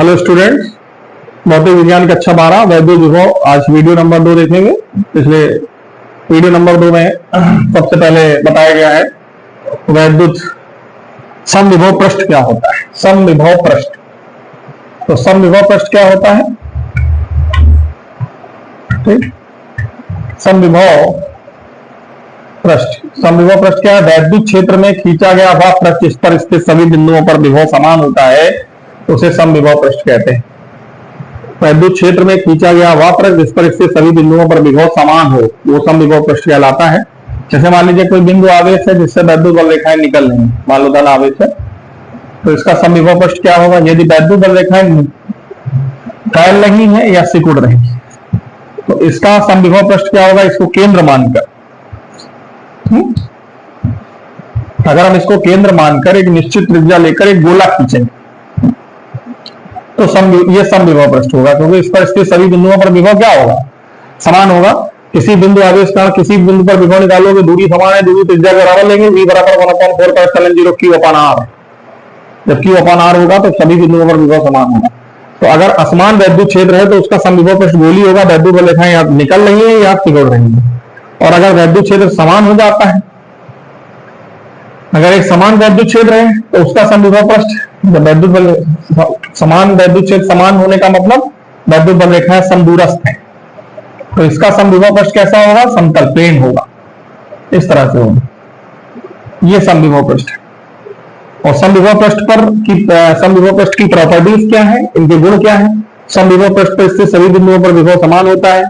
Hello students, भौतिक विज्ञान कक्षा 12 वैद्युत विभव। आज वीडियो नंबर 2 देखेंगे। पिछले वीडियो नंबर 2 में सबसे पहले बताया गया है वैद्युत समविभव पृष्ठ क्या होता है। समविभव पृष्ठ, तो समविभव पृष्ठ क्या होता है? ठीक, समविभव पृष्ठ क्या है? वैद्युत क्षेत्र में खींचा गया वह पृष्ठ जिस पर स्थित सभी बिंदुओं पर विभव समान होता है उसे समविभव पृष्ठ कहते हैं। वैद्युत क्षेत्र में खींचा गया वह पृष्ठ जिस पर स्थित सभी बिंदुओं पर विभव समान हो वो समविभव पृष्ठ कहलाता है। जैसे मान लीजिए कोई बिंदु आवेश है जिससे वैद्युत बल रेखाएं निकल रही हैं, मान लो धन आवेश है, तो इसका समविभव पृष्ठ क्या होगा? यदि वैद्युत बल रेखाएं फैल रही हैं या सिकुड़ रही हैं तो इसका समविभव पृष्ठ क्या होगा? इसको केंद्र मानकर, अगर हम इसको केंद्र मानकर एक निश्चित त्रिज्या लेकर एक गोला खींचेंगे तो ये समविभव पृष्ठ होगा, क्योंकि इस पर स्थित सभी बिंदुओं पर विभव क्या होगा? समान होगा। किसी बिंदु आवेश का किसी बिंदु पर विभव निकालोगे, दूरी समान है, दूरी त्रिज्या के बराबर लेंगे, v बराबर 1/4 q अपन r। जब q अपन r होगा तो सभी बिंदुओं पर विभव समान होगा। तो अगर असमान वैद्युत क्षेत्र है तो उसका समविभव पृष्ठ गोली होगा, वैद्युत बल रेखाएं या निकल रही है या सिकुड़ रही है। और अगर वैद्युत क्षेत्र समान हो जाता है, अगर एक समान वैद्युत क्षेत्र है तो उसका समविभव पृष्ठ, जब वैद्युत बल समान वैद्युत क्षेत्र समान होने का मतलब वैद्युत बल रेखाएं समदूरस्थ हैं, तो इसका समविभव पृष्ठ कैसा होगा? समतल प्लेन होगा, इस तरह से होगा। ये समविभव पृष्ठ है। और समविभव पृष्ठ की प्रॉपर्टीज क्या है, इनके गुण क्या है? समविभव पृष्ठ पर स्थित सभी बिंदुओं पर विभव समान होता है,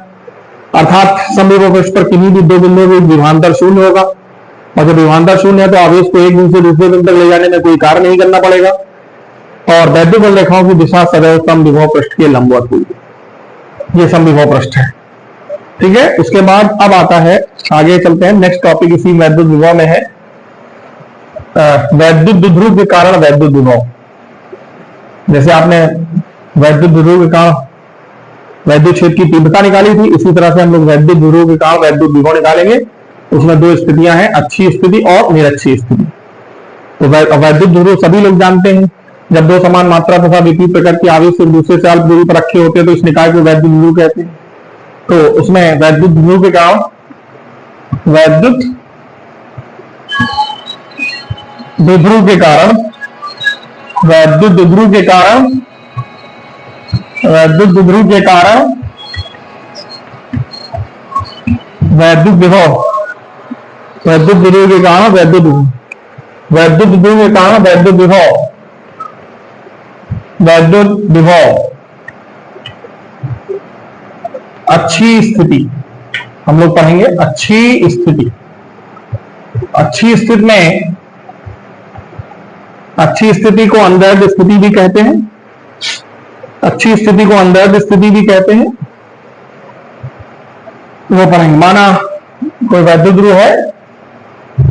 अर्थात समविभव पृष्ठ पर किसी भी दो बिंदुओं में विभवांतर शून्य होगा, और जब विभवांतर शून्य है तो आवेश को एक बिंदु से दूसरे बिंदु तक ले जाने में कोई कार्य नहीं करना पड़ेगा, और वैद्युत बल रेखाओं की दिशा सदैव समविभव पृष्ठ के लंबवत होगी। ये समविभव पृष्ठ है, ठीक है। उसके बाद अब आता है, आगे चलते हैं, नेक्स्ट टॉपिक इसी वैद्युत विभव में है वैद्युत द्विध्रुव के कारण वैद्युत विभव। जैसे आपने वैद्युत द्विध्रुव के कारण वैद्युत क्षेत्र की तीव्रता निकाली थी, इसी तरह से हम लोग वैद्युत द्विध्रुव के कारण वैद्युत विभव निकालेंगे। उसमें दो स्थितियां हैं, अच्छी स्थिति और निरक्षीय स्थिति। तो वैद्युत द्विध्रुव सभी लोग जानते हैं, जब दो समान मात्रा तथा विपरीत प्रकार के आवेश एक दूसरे से अल्प दूरी पर रखे होते हैं तो इस निकाय को वैद्युत द्विध्रुव कहते हैं। तो उसमें वैद्युत द्विध्रुव के कारण वैद्युत द्विध्रुव के कारण वैद्युत द्विध्रुव के कारण वैद्युत द्विध्रुव के कारण वैद्युत विभव वैद्युत द्विध्रुव के कारण वैद्युत द्विध्रुव के कारण वैद्युत विभव अच्छी स्थिति हम लोग पढ़ेंगे। अच्छी स्थिति में अच्छी स्थिति को अनवैध स्थिति भी कहते हैं। अच्छी स्थिति को अनवैध स्थिति भी कहते हैं, वो पढ़ेंगे। माना कोई वैद्युत ध्रुव है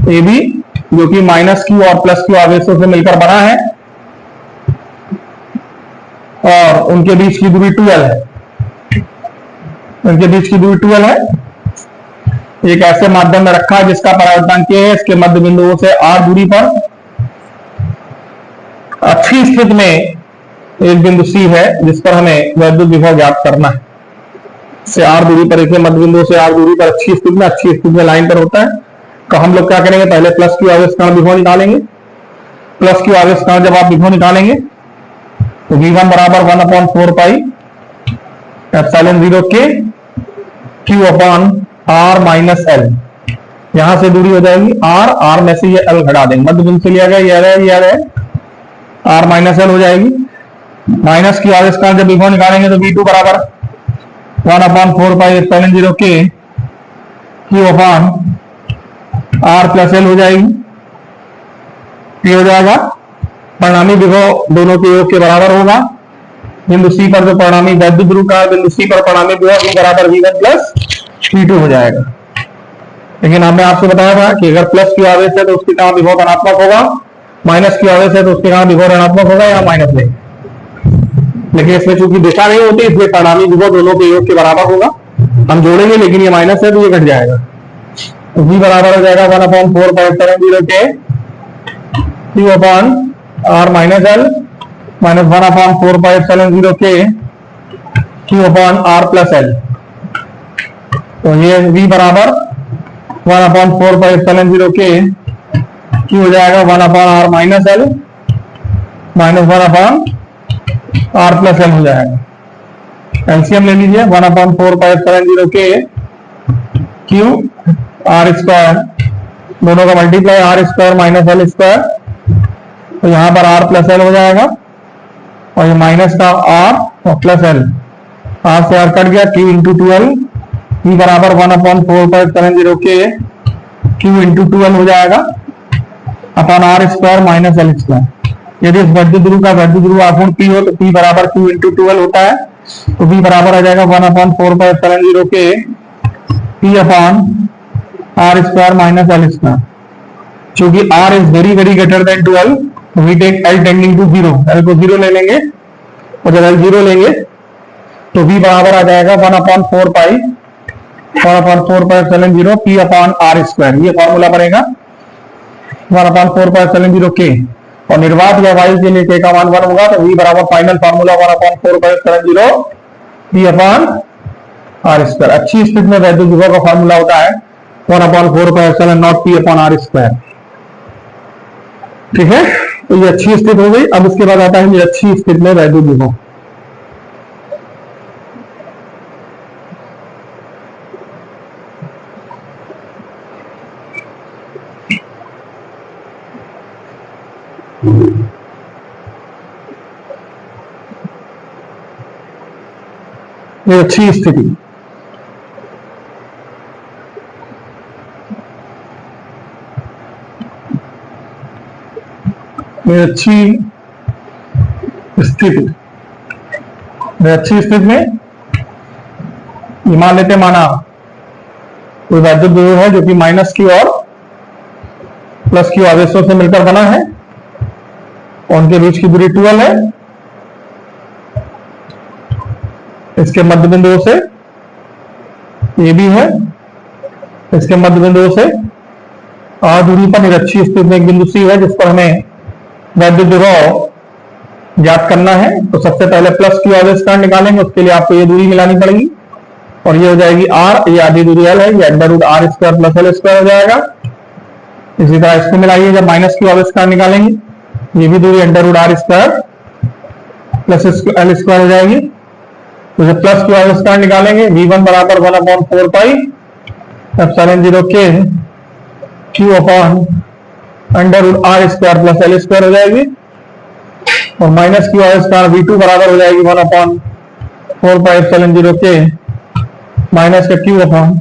ए बी, जो कि -q और +q आवेशों से मिलकर बना है और उनके बीच की दूरी 2l है। एक ऐसे माध्यम में रखा है जिसका परावर्तनांक है, इसके मध्य बिंदुओं से r दूरी पर अच्छी स्थिति में एक बिंदु C है जिस पर हमें वैद्युत विभव ज्ञात करना है। से r दूरी पर, एक मध्य बिंदु से r दूरी पर अच्छी स्थिति में लाइन पर होता है। तो हम लोग क्या करेंगे? पहले +q आवेश कण विभव निकालेंगे। +q आवेश कण जब आप विभव निकालेंगे तो v1 बराबर 1/4 पाई एप्सिलॉन 0 के q अपन r माइनस l। यहां से दूरी हो जाएगी r में से ये l घटा देंगे, मध्य बिंदु से लिया गया ये रहे r माइनस l हो जाएगी। माइनस q आवेश कण जब विभव निकालेंगे तो v2 बराबर 1/4 पाई एप्सिलॉन 0 के q अपन r प्लस l हो जाएगी। ये हो जाएगा परिणामी विभव दोनों के योग के बराबर होगा। बिंदु C पर जो परिणामी वैद्युत ध्रुव का बिंदु C पर परिणामी विभव v बराबर v1 + v2 हो जाएगा। लेकिन हमने आपसे बताया था कि अगर +q आवेश है तो उसके कारण विभव धनात्मक होगा, -q आवेश है तो उसके कारण विभव ऋणात्मक होगा या माइनस में। लेकिन इसमें चूंकि दिशा नहीं होती इसलिए परिणामी विभव दोनों के योग के बराबर होगा। हम जोड़ेंगे लेकिन ये माइनस है तो ये घट जाएगा, तो v बराबर हो जाएगा 1/4 पाई एप्सिलॉन 0 के q अपन r माइनस l माइनस 1/4πε0 के Q upon R plus L। तो ये V बराबर 1/4πε0 के Q हो जाएगा 1/R minus L minus 1/R plus L हो जाएगा। एलसीएम ले लीजिए 1/4πε0 के Q R स्क्वायर, दोनों का multiply R square minus L square, तो यहां पर R प्लस L हो जाएगा और ये माइनस का R और प्लस L, R से R कट गया, Q इंटू 12, V बराबर 1/4πε0 के Q इंटू 12 हो जाएगा upon R square minus L square. यदि इस वैद्युत ध्रुव का वैद्युत ध्रुव आघूर्ण P हो तो P बराबर Q इंटू 12 होता है, तो V बराबर आ जाएगा 1/4πε0 के P upon R square minus L square. चूंकि R is very very greater than 12, we take L tending to 0, L को 0 ले लेंगे और जब L 0 लेंगे तो V बराबर आ जाएगा 1/4πε0 P अपॉन R स्क्वायर। ये फॉर्मूला बनेगा 1/4πε0 के, और निर्वात या वायु के लिए K का मान 1 होगा, तो V बराबर final formula 1/4πε0 P upon R square. अच्छी स्थिति में वैद्युत विभव का फॉर्मूला होता है 1/4πε0 P अपॉन R स्क्वायर। ठीक है, तो ये अच्छी स्थिति हो गई। अब इसके बाद आता है ये अच्छी स्थिति में वैद्युत विभव। ये अच्छी स्थिति, अच्छी स्थिति में मान लेते माना कोई वैद्युत विभव है जो कि माइनस Q और प्लस Q आवेशों से मिलकर बना है और उनके बीच की दूरी 12 है। इसके मध्य बिंदुओं से ये भी है, इसके मध्य बिंदुओं से R दूरी पर निरक्षीय स्थिति में एक बिंदु C है जिस पर हमें वैद्युत विभव ज्ञात करना है। तो सबसे पहले प्लस Q आवेश का निकालेंगे, उसके लिए आपको ये दूरी मिलानी पड़ेगी और ये हो जाएगी R, ये आधी दूरी L है, ये under root R square plus L square हो जाएगा। इसी तरह इसको मिलाइए, जब माइनस Q आवेश का निकालेंगे ये भी दूरी under root R square plus L square हो जाएगी। तो जब प्लस Q आवेश का निकालेंगे V1 बराबर 1/4πε0 के Q upon under root R square plus L square हो जाएगी और माइनस Q आवेश का V2 बराबर हो जाएगी 1/4πε0 के माइनस का Q upon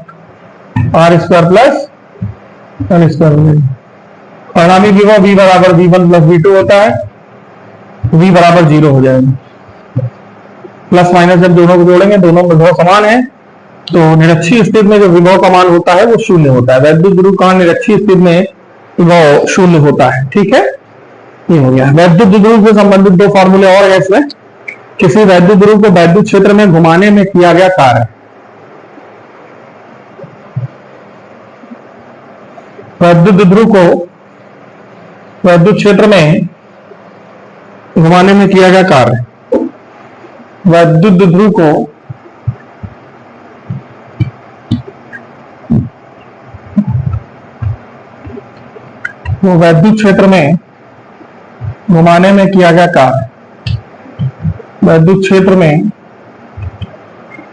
R square plus L square हो जाएगी। परिणामी विभव V बराबर V1 प्लस V2 होता है, V बराबर 0 हो जाएगा। प्लस माइनस जब दोनों को जोड़ेंगे, दोनों विभव समान है, तो निरक्षीय स्थिति में जो विभव का मान होता है वो शून्य होता है। वैद्युत ध्रुव का निरक्षीय स्थिति में विभव शून्य होता है। ठीक है, ये हो गया। वैद्युत ध्रुव से संबंधित दो फॉर्मूले और है इसमें। किसी वैद्युत ध्रुव को वैद्युत क्षेत्र में घुमाने में किया गया कार्य, वैद्युत ध्रुव को वैद्युत क्षेत्र में घुमाने में किया गया कार्य, वैद्युत ध्रुव को वो वैद्युत क्षेत्र में घुमाने में किया गया कार्य, वैद्युत क्षेत्र में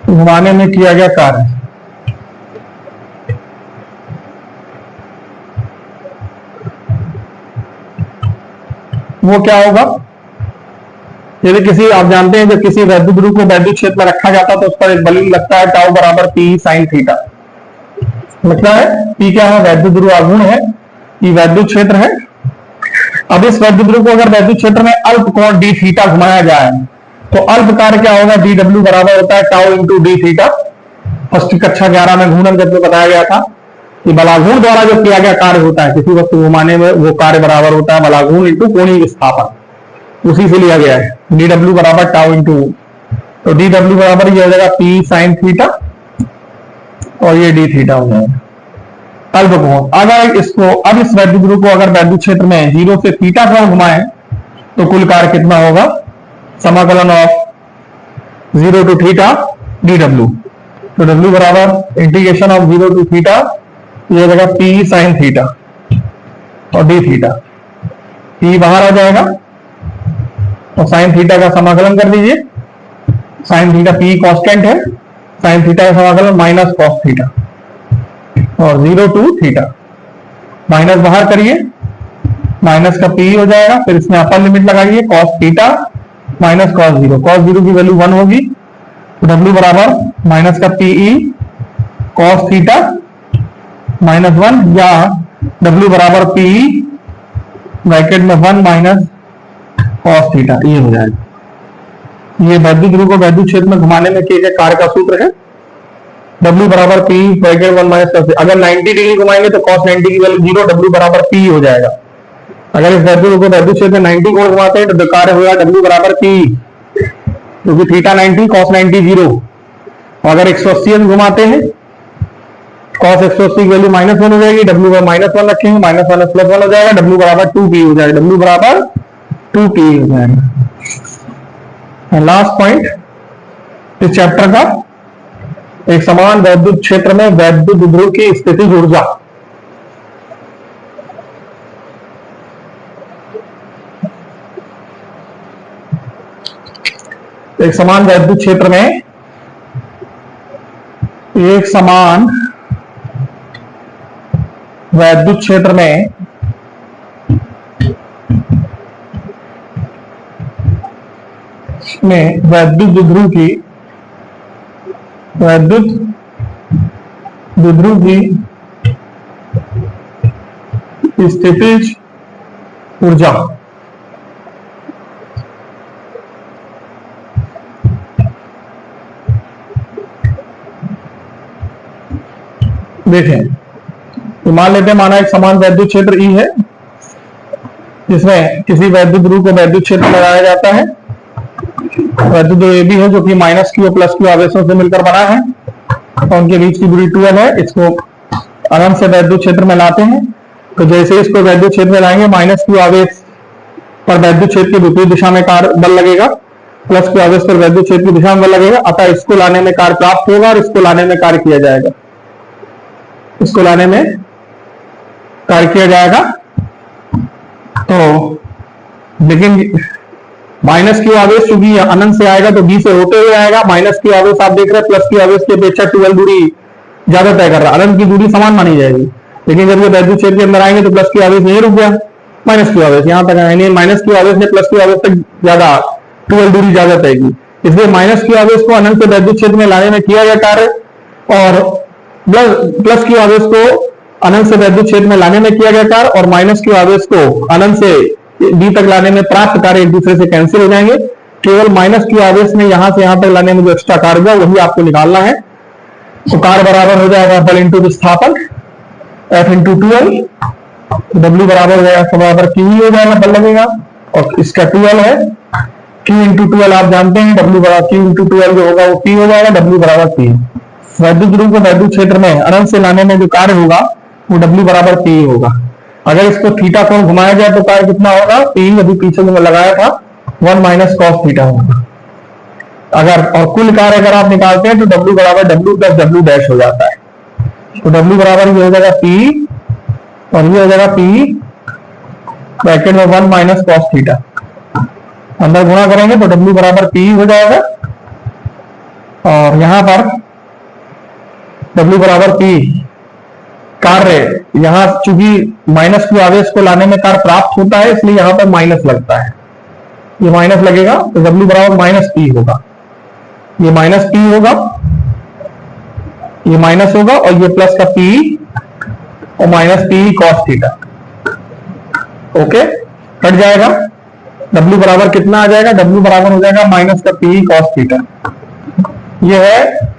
घुमाने में किया गया कार्य वो क्या होगा। यदि किसी, आप जानते हैं जब किसी वैद्युत ध्रुव को वैद्युत क्षेत्र में रखा जाता है तो उस पर एक बल लगता है टाउ बराबर P sin थीटा। लगता है P क्या है, वैद्युत ध्रुव आघूर्ण है, ये वैद्युत क्षेत्र है। अब इस वैद्युत ध्रुव को अगर वैद्युत क्षेत्र में अल्प कोण d थीटा घुमाया जाए तो अल्प कार्य क्या होगा, dw बराबर होता है tau into d theta. First कक्षा 11 में घूर्णन गति में बताया गया था कि बलाघूर्ण द्वारा जो किया गया कार्य होता है किसी वस्तु घुमाने में, वो कार्य बराबर होता है बलाघूर्ण इंटू कोणीय विस्थापन, उसी से लिया गया है। dw बराबर टाउ इंटू, तो dw बराबर ये हो जाएगा P sin थीटा और ये d थीटा हो जाएगा अल्प कोण। अगर इसको, अब इस वैद्युत ध्रुव को अगर वैद्युत क्षेत्र में 0 से थीटा कोण घुमाएं तो कुल कार्य कितना होगा, समाकलन of 0 to theta D W. तो डब्ल्यू बराबर इंटीग्रेशन ऑफ 0 to थीटा, ये हो जाएगा पी साइन थीटा और डी थीटा। पी बाहर आ जाएगा और साइन थीटा का समाकलन कर दीजिए। साइन थीटा पी कांस्टेंट है, साइन थीटा का समाकलन माइनस कॉस थीटा और 0 to थीटा। माइनस बाहर करिए, माइनस का पी हो जाएगा, फिर इसमें अपर लिमिट लगाइए cos theta minus cos 0। Cos 0 की वैल्यू 1 होगी, तो डब्ल्यू बराबर माइनस का पीई कॉस थीटा माइनस 1 या डब्ल्यू बराबर पीई ब्रैकेट में 1 माइनस कॉस थीटा, ये हो जाएगा। ये वैद्युत ध्रुव को वैद्युत क्षेत्र में घुमाने में किए गए कार्य का सूत्र है। W बराबर पी ब्रैकेट 1 माइनस कॉस। अगर 90 डिग्री घुमाएंगे तो cos 90 की वैल्यू 0, W बराबर पी हो जाएगा। अगर इस वैद्युत को वैद्युत क्षेत्र में 90 कोण घुमाते हैं तो कार्य होगा W बराबर पी, क्योंकि थीटा 90 cos 90 0। और अगर 180 घुमाते हैं cos 180 की वैल्यू -1 हो जाएगी, W पर -1 रखेंगे, -1 प्लस 1 हो जाएगा, W बराबर 2p हो जाएगा। W बराबर 2p हो जाएगा। लास्ट पॉइंट इस चैप्टर का, एक समान वैद्युत क्षेत्र में वैद्युत ध्रुव की स्थितिज ऊर्जा। एक समान वैद्युत क्षेत्र में, एक समान वैद्युत क्षेत्र में वैद्युत द्विध्रुव की स्थितिज ऊर्जा देखें। तो मान लेते हैं, माना एक समान वैद्युत क्षेत्र ई है जिसमें किसी वैद्युत ध्रुव को वैद्युत क्षेत्र लगाया जाता है। वैद्युत ध्रुव ए बी है जो कि माइनस क्यू प्लस क्यू आवेशों से मिलकर बना है और उनके बीच की दूरी 12 है। इसको अनंत से वैद्युत क्षेत्र में लाते हैं, तो जैसे इसको वैद्युत क्षेत्र में लाएंगे माइनस क्यू आवेश पर वैद्युत क्षेत्र की विपरीत दिशा में कार्य बल लगेगा, प्लस क्यू आवेश पर वैद्युत क्षेत्र की दिशा में बल लगेगा। अतः इसको लाने में कार्य प्राप्त होगा और इसको लाने में कार्य किया जाएगा। इसको लाने में कार्य किया जाएगा। तो लेकिन माइनस क्यू आवेश चूंकि अनंत से आएगा तो बी से होते हुए आएगा। माइनस क्यू आवेश आप देख रहे हैं प्लस क्यू आवेश की अपेक्षा 12 दूरी ज्यादा तय कर रहा है, अनंत की दूरी समान मानी जाएगी। लेकिन जब ये वैद्युत क्षेत्र के अंदर आएंगे तो प्लस क्यू आवेश नहीं रुक गया, माइनस क्यू आवेश यहाँ तक आएंगे। माइनस क्यू आवेश ने प्लस क्यू आवेश तक ज्यादा 12 दूरी ज्यादा तय की, इसलिए माइनस क्यू आवेश को अनंत से वैद्युत क्षेत्र में लाने में किया गया कार्य और प्लस क्यू आवेश को अनंत से वैद्युत क्षेत्र में लाने में किया गया कार्य और माइनस क्यू आवेश को अनंत से डी तक लाने में प्राप्त कार्य एक दूसरे से कैंसिल हो जाएंगे। केवल माइनस क्यू आवेश में यहां से यहां तक लाने में जो एक्स्ट्रा कार्य हुआ वही आपको निकालना है। तो कार्य बराबर हो जाएगा बल इंटू विस्थापन F इंटू 12, W बराबर हो जाएगा बराबर Q हो जाएगा, बल लगेगा और इसका 12 है। Q इंटू 12 आप जानते हैं, W बराबर Q इंटू 12 जो होगा वो P हो जाएगा, W बराबर P। वैद्युत ध्रुव को वैद्युत क्षेत्र में अनंत से लाने में जो कार्य होगा वो W बराबर P होगा। अगर इसको थीटा कोण घुमाया जाए तो कार्य कितना होगा, P अभी पीछे जो लगाया था 1 माइनस कॉस थीटा होगा। अगर और कुल कार्य अगर आप निकालते हैं तो W बराबर W प्लस W डैश हो जाता है। तो W बराबर ये हो जाएगा P और ये हो जाएगा P ब्रैकेट में 1 माइनस कॉस थीटा। अंदर गुणा करेंगे तो W बराबर P हो जाएगा और यहां पर W बराबर P कार्य, यहां चूंकि माइनस क्यू आवेश को लाने में कार्य प्राप्त होता है इसलिए यहां पर माइनस लगता है, ये माइनस लगेगा तो W बराबर माइनस पी होगा। ये माइनस पी होगा, ये माइनस होगा और ये प्लस का P और minus P cos theta. Okay, cut जाएगा। W बराबर कितना आ जाएगा, W बराबर हो जाएगा माइनस का P कॉस थीटा। ये है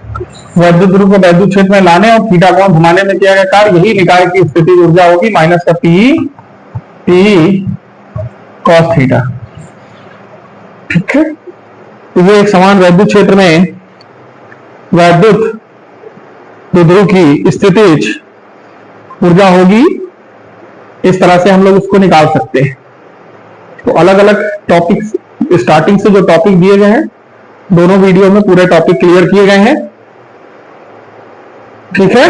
वैद्युत ध्रुव को वैद्युत क्षेत्र में लाने और थीटा कोण घुमाने में किया गया कार्य। यही निकाय की स्थितिज ऊर्जा होगी माइनस का P कॉस थीटा। ठीक है, तो ये एक समान वैद्युत क्षेत्र में वैद्युत ध्रुव की स्थितिज ऊर्जा होगी। इस तरह से हम लोग इसको निकाल सकते हैं। तो अलग अलग टॉपिक्स स्टार्टिंग से जो टॉपिक दिए गए हैं दोनों वीडियो में पूरे टॉपिक क्लियर किए गए हैं। ठीक है,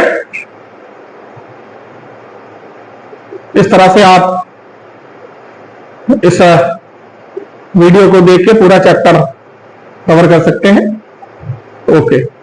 इस तरह से आप इस वीडियो को देख के पूरा चैप्टर कवर कर सकते हैं। ओके।